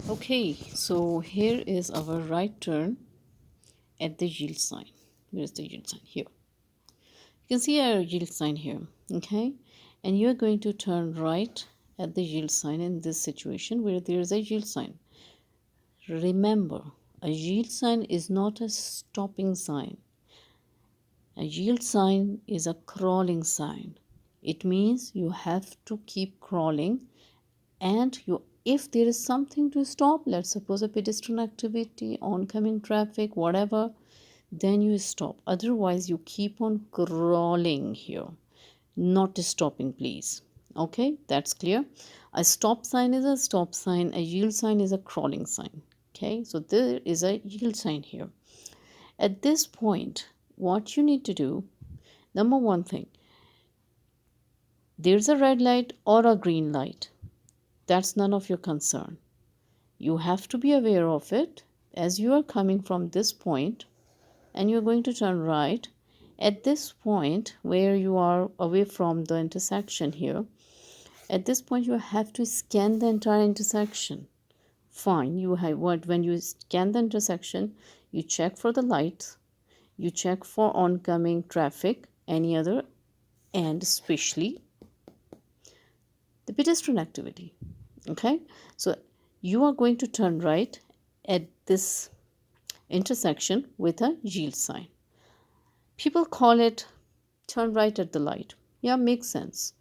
Okay, so here is our right turn at the yield sign. Where's the yield sign? Here. You can see our yield sign here, okay? And you're going to turn right at the yield sign in this situation where there is a yield sign. Remember, a yield sign is not a stopping sign. A yield sign is a crawling sign. It means you have to keep crawling, and if there is something to stop, let's suppose a pedestrian activity, oncoming traffic, whatever, then you stop. Otherwise you keep on crawling here, not stopping, please. Okay, that's clear. A stop sign is a stop sign, a yield sign is a crawling sign. Okay, so there is a yield sign here. At this point, what you need to do, number one thing, there's a red light or a green light, that's none of your concern. You have to be aware of it as you are coming from this point and you're going to turn right. At this point where you are away from the intersection here, at this point you have to scan the entire intersection. Fine, you have what, when you scan the intersection, you check for the lights, you check for oncoming traffic, any other, and especially the pedestrian activity. Okay, so you are going to turn right at this intersection with a yield sign. People call it turn right at the light. Yeah, makes sense.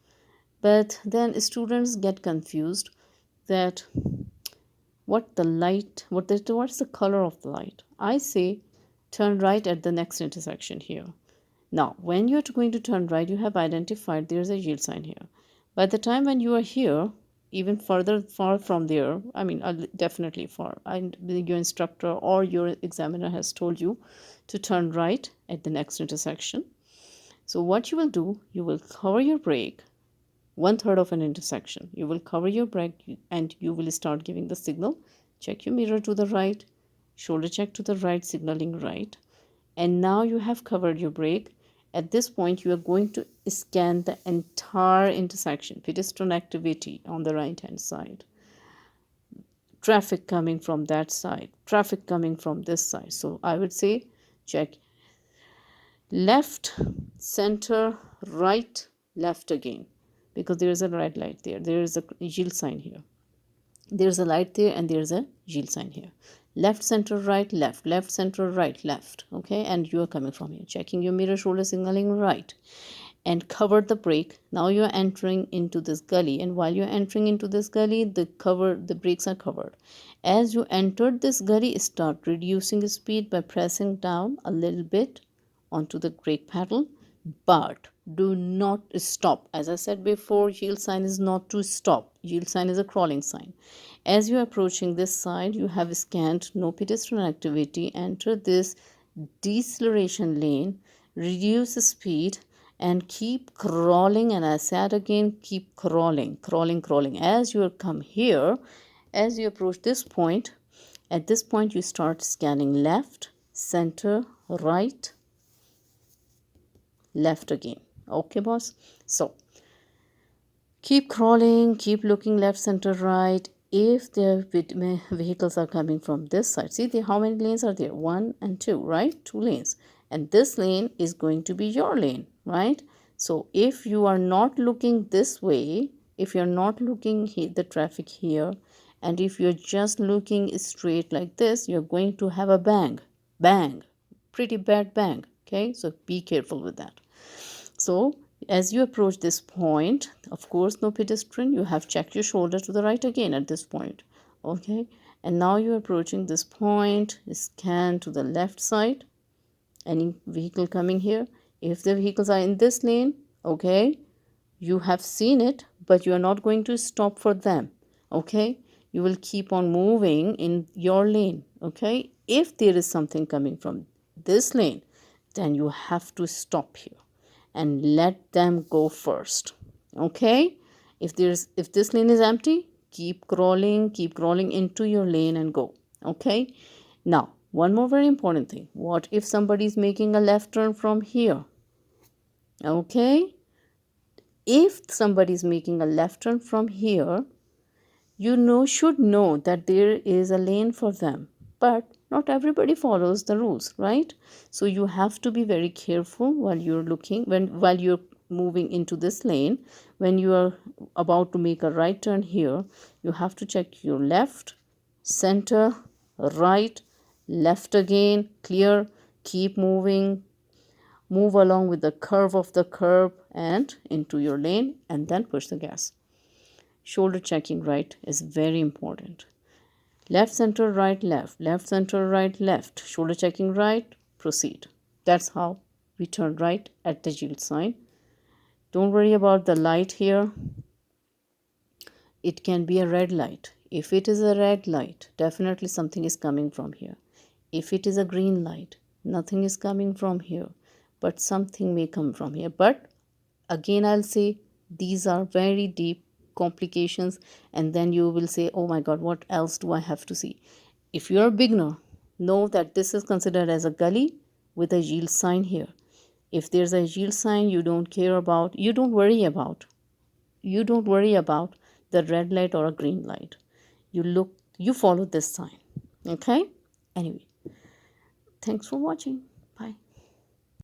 But then students get confused that what's the color of the light. I say turn right at the next intersection here. Now when you're going to turn right, you have identified there's a yield sign here. By the time when you are here, even far from there, I mean definitely far, and your instructor or your examiner has told you to turn right at the next intersection. So what you will do, you will cover your brake, 1/3 of an intersection. You will cover your brake and you will start giving the signal. Check your mirror to the right, shoulder check to the right, signaling right. And now you have covered your brake. At this point, you are going to scan the entire intersection, pedestrian activity on the right hand side, traffic coming from that side, traffic coming from this side. So I would say check left, center, right, left again, because there is a red light there. There is a yield sign here. There's a light there and there's a yield sign here. Left, center, right, left, left, center, right, left. Okay, and you are coming from here, checking your mirror, shoulder signaling right, and covered the brake. Now you are entering into this gully, and while you're entering into this gully, the brakes are covered. As you entered this gully, start reducing speed by pressing down a little bit onto the brake pedal, but do not stop. As I said before, yield sign is not to stop. Yield sign is a crawling sign. As you are approaching this side, you have scanned no pedestrian activity. Enter this deceleration lane, reduce speed, and keep crawling. And I said again, keep crawling, crawling, crawling. As you come here, as you approach this point, at this point you start scanning left, center, right, left again. Okay, boss? So keep crawling, keep looking left, center, right. If the vehicles are coming from this side, see how many lanes are there? 1 and 2, right? 2 lanes. And this lane is going to be your lane, right? So if you are not looking this way, if you're not looking the traffic here, and if you're just looking straight like this, you're going to have a bang, pretty bad bang. Okay, so be careful with that. So as you approach this point, of course no pedestrian, you have checked your shoulder to the right again at this point. Okay, and now you're approaching this point, scan to the left side, any vehicle coming here. If the vehicles are in this lane, okay, you have seen it, but you are not going to stop for them. Okay, you will keep on moving in your lane. Okay, if there is something coming from this lane, then you have to stop here and let them go first. Okay, if this lane is empty, keep crawling into your lane and go. Okay, now one more very important thing. What if somebody is making a left turn from here? Okay, if somebody is making a left turn from here, should know that there is a lane for them, but not everybody follows the rules, right? So you have to be very careful while you're looking, while you're moving into this lane. When you are about to make a right turn here, you have to check your left, center, right, left again, clear, keep moving, move along with the curve of the curb and into your lane, and then push the gas. Shoulder checking right is very important. Left, center, right, left, center, right, left. Shoulder checking right, proceed. That's how we turn right at the yield sign. Don't worry about the light here. It can be a red light. If it is a red light, definitely something is coming from here. If it is a green light, nothing is coming from here, but something may come from here. But again, I'll say these are very deep complications, and then you will say, oh my god, what else do I have to see? If you're a beginner, know that this is considered as a gully with a yield sign here. If there's a yield sign you don't care about, you don't worry about the red light or a green light. You follow this sign. Okay? Anyway, thanks for watching. Bye.